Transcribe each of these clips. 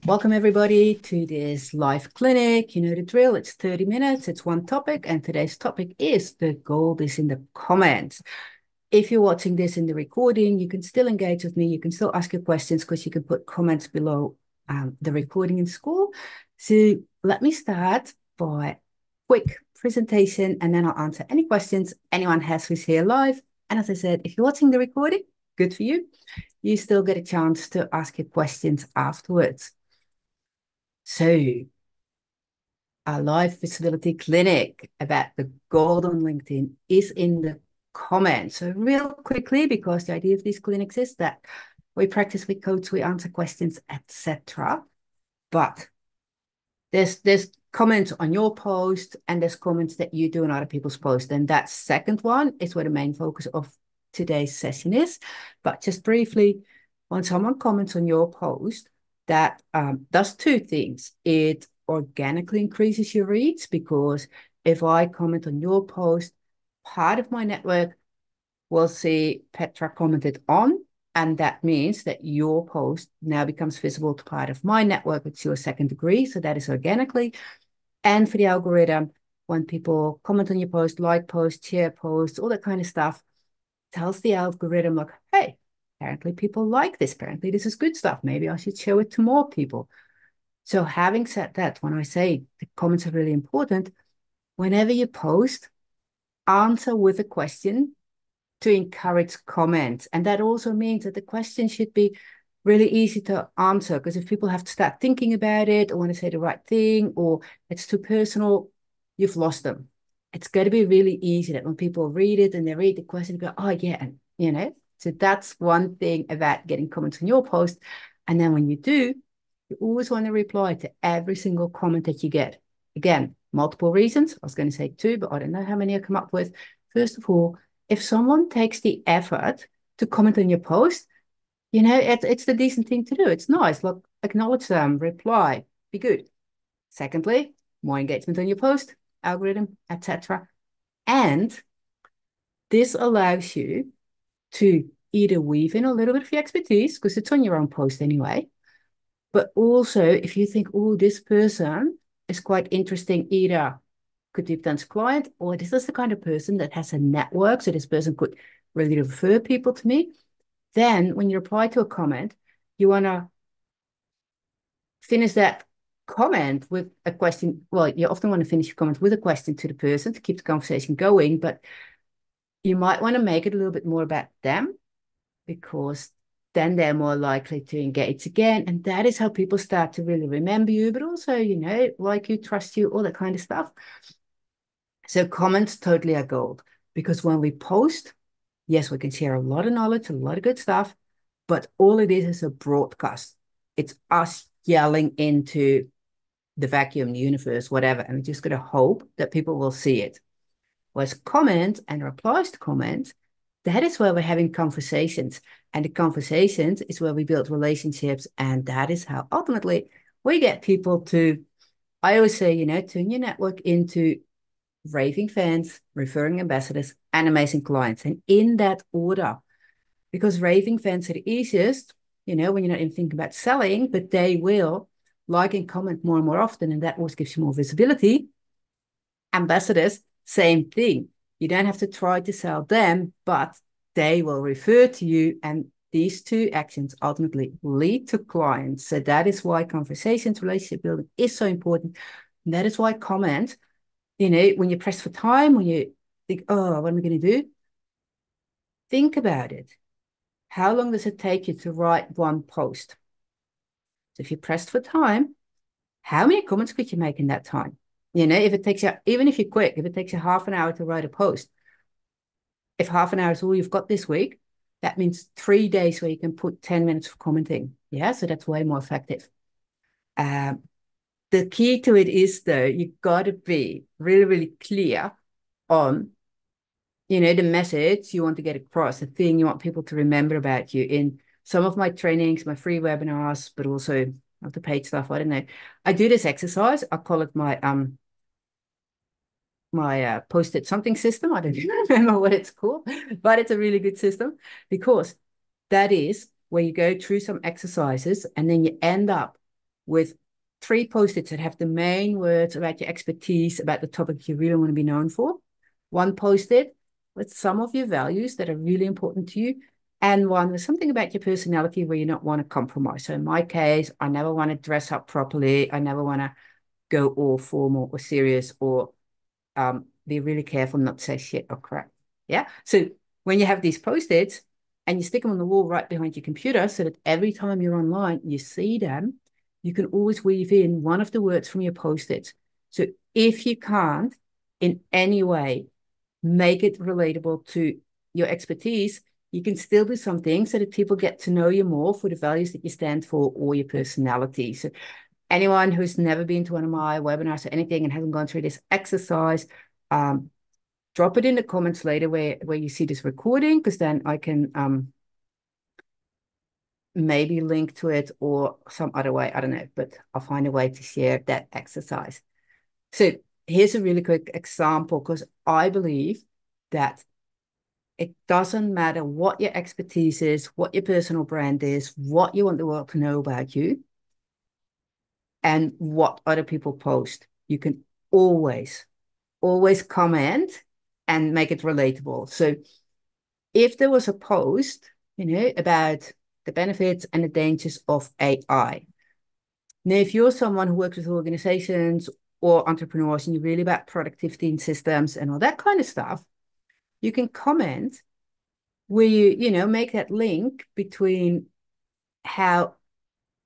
Welcome everybody to this live clinic. You know the drill. It's 30 minutes. It's one topic. And today's topic is the gold is in the comments. If you're watching this in the recording, you can still engage with me. You can still ask your questions because you can put comments below the recording in school. So let me start by a quick presentation and then I'll answer any questions anyone has who's here live. And as I said, if you're watching the recording, good for you. You still get a chance to ask your questions afterwards. So, our live visibility clinic about the gold on LinkedIn is in the comments. So, real quickly, because the idea of these clinics is that we practice, we coach, we answer questions, etc. But there's comments on your post and there's comments that you do on other people's posts. And that second one is where the main focus of today's session is. But just briefly, when someone comments on your post, that does two things. It organically increases your reach because if I comment on your post, part of my network will see Petra commented on, and that means that your post now becomes visible to part of my network, which is your second degree. So that is organically. And for the algorithm, when people comment on your post, like posts, share posts, all that kind of stuff, tells the algorithm like, hey, apparently people like this. Apparently this is good stuff. Maybe I should show it to more people. So having said that, when I say the comments are really important, whenever you post, answer with a question to encourage comments. And that also means that the question should be really easy to answer, because if people have to start thinking about it or want to say the right thing or it's too personal, you've lost them. It's got to be really easy that when people read it and they read the question, they go, oh, yeah. And, so that's one thing about getting comments on your post. And then when you do, you always want to reply to every single comment that you get. Again, multiple reasons. I was going to say two, but I don't know how many I come up with. First of all, if someone takes the effort to comment on your post, it's the decent thing to do. It's nice. Look, acknowledge them, reply, be good. Secondly, more engagement on your post, algorithm, etc. And this allows you to either weave in a little bit of your expertise because it's on your own post anyway. But also, if you think, oh, this person is quite interesting, either could be a potential client, or this is the kind of person that has a network, so this person could really refer people to me. Then when you reply to a comment, you want to finish that comment with a question. Well, you often want to finish your comment with a question to the person to keep the conversation going, but you might want to make it a little bit more about them because then they're more likely to engage again. And that is how people start to really remember you, but also, like you, trust you, all that kind of stuff. So comments totally are gold because when we post, yes, we can share a lot of knowledge, a lot of good stuff, but all it is a broadcast. It's us yelling into the vacuum, the universe, whatever, and we're just going to hope that people will see it. Whereas comments and replies to comments, that is where we're having conversations. And the conversations is where we build relationships. And that is how ultimately we get people to, I always say, turn your network into raving fans, referring ambassadors, and amazing clients. And in that order, because raving fans are the easiest, when you're not even thinking about selling, but they will like and comment more and more often. And that always gives you more visibility. Ambassadors, same thing. You don't have to try to sell them, but they will refer to you. And these two actions ultimately lead to clients. So that is why conversations, relationship building is so important. And that is why comment, when you press for time, when you think, oh, what am I going to do? Think about it. How long does it take you to write one post? So if you pressed for time, how many comments could you make in that time? If it takes you, even if you're quick, if it takes you half an hour to write a post, if half an hour is all you've got this week, that means 3 days where you can put 10 minutes of commenting. Yeah, so that's way more effective. The key to it is, though, you got to be really, really clear on, the message you want to get across, the thing you want people to remember about you. In some of my trainings, my free webinars, but also of the paid stuff, I don't know. I do this exercise. I call it my post-it something system. I don't remember what it's called, but it's a really good system because that is where you go through some exercises and then you end up with 3 post-its that have the main words about your expertise, about the topic you really want to be known for. 1 post-it with some of your values that are really important to you, and 1 with something about your personality where you don't want to compromise. So in my case, I never want to dress up properly. I never want to go all formal or serious, or be really careful not to say shit or crap. Yeah. So when you have these post-its and you stick them on the wall right behind your computer so that every time you're online, you see them, you can always weave in one of the words from your post-its. So if you can't in any way make it relatable to your expertise, you can still do something so that people get to know you more for the values that you stand for or your personality. So anyone who's never been to one of my webinars or anything and hasn't gone through this exercise, drop it in the comments later where you see this recording, because then I can maybe link to it or some other way. I don't know, but I'll find a way to share that exercise. So here's a really quick example, because I believe that it doesn't matter what your expertise is, what your personal brand is, what you want the world to know about you, and what other people post. You can always comment and make it relatable. So if there was a post, about the benefits and the dangers of AI. Now, if you're someone who works with organizations or entrepreneurs and you're really about productivity and systems and all that kind of stuff, you can comment where make that link between how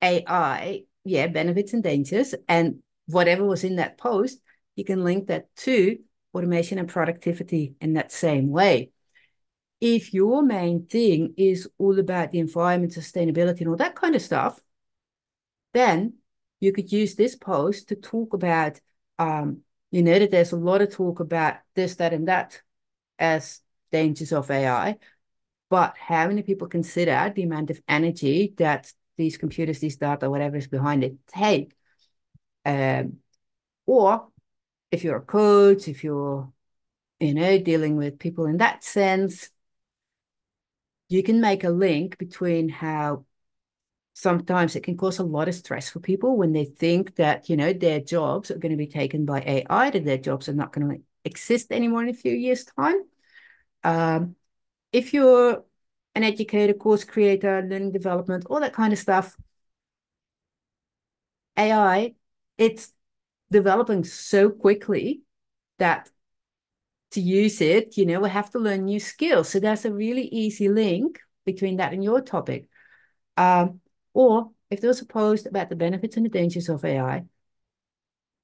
AI, benefits and dangers, and whatever was in that post, you can link that to automation and productivity in that same way. If your main thing is all about the environment, sustainability, and all that kind of stuff, then you could use this post to talk about, that there's a lot of talk about this, that, and that as dangers of AI. But how many people consider the amount of energy that these computers, these data, whatever is behind it, take? Or if you're a coach, if you're, dealing with people in that sense, you can make a link between how sometimes it can cause a lot of stress for people when they think that, their jobs are going to be taken by AI, that their jobs are not going to exist anymore in a few years' time. If you're an educator, course creator, learning development, all that kind of stuff, AI, it's developing so quickly that to use it, we have to learn new skills. So there's a really easy link between that and your topic. Or if there's a post about the benefits and the dangers of AI,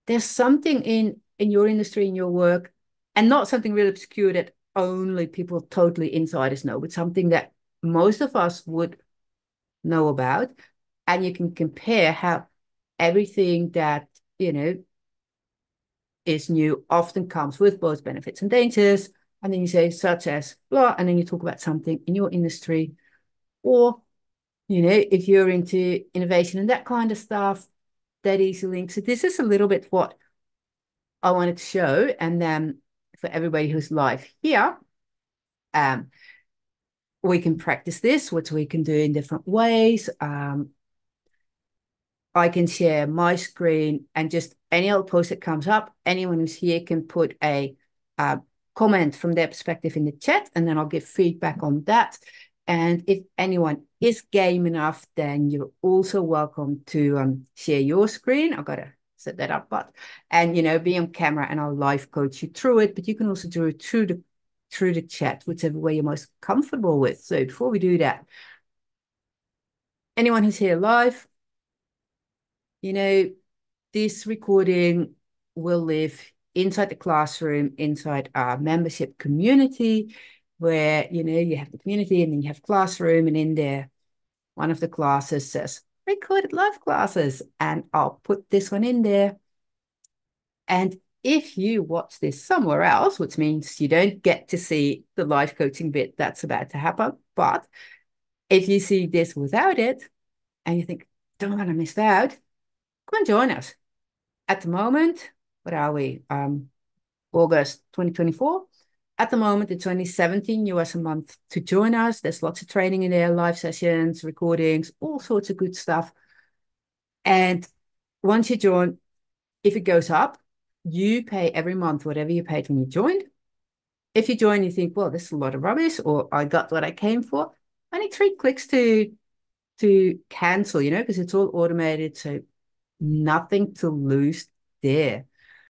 there's something in your industry, in your work, and not something really obscure that only people totally insiders know, but something that most of us would know about. And you can compare how everything that, is new often comes with both benefits and dangers. And then you say, such as blah, and then you talk about something in your industry. Or, if you're into innovation and that kind of stuff, that easy link. So this is a little bit what I wanted to show. And then for everybody who's live here, we can practice this, which we can do in different ways. I can share my screen and just any old post that comes up, anyone who's here can put a comment from their perspective in the chat, and then I'll give feedback on that. And if anyone is game enough, then you're also welcome to share your screen. I've got to set that up, and be on camera, and I'll live coach you through it. But you can also do it through the chat, whichever way you're most comfortable with. So before we do that, anyone who's here live, this recording will live inside the classroom, inside our membership community, where, you have the community and then you have classroom, and in there, one of the classes says recorded live classes, and I'll put this one in there. And if you watch this somewhere else, which means you don't get to see the live coaching bit that's about to happen, but if you see this without it and you think, don't want to miss out, come and join us. At the moment, what are we? August 2024. At the moment, it's only $17 a month to join us. There's lots of training in there, live sessions, recordings, all sorts of good stuff. And once you join, if it goes up, you pay every month whatever you paid when you joined. If you join, you think, well, this is a lot of rubbish, or I got what I came for. Only 3 clicks to cancel, because it's all automated. So nothing to lose there.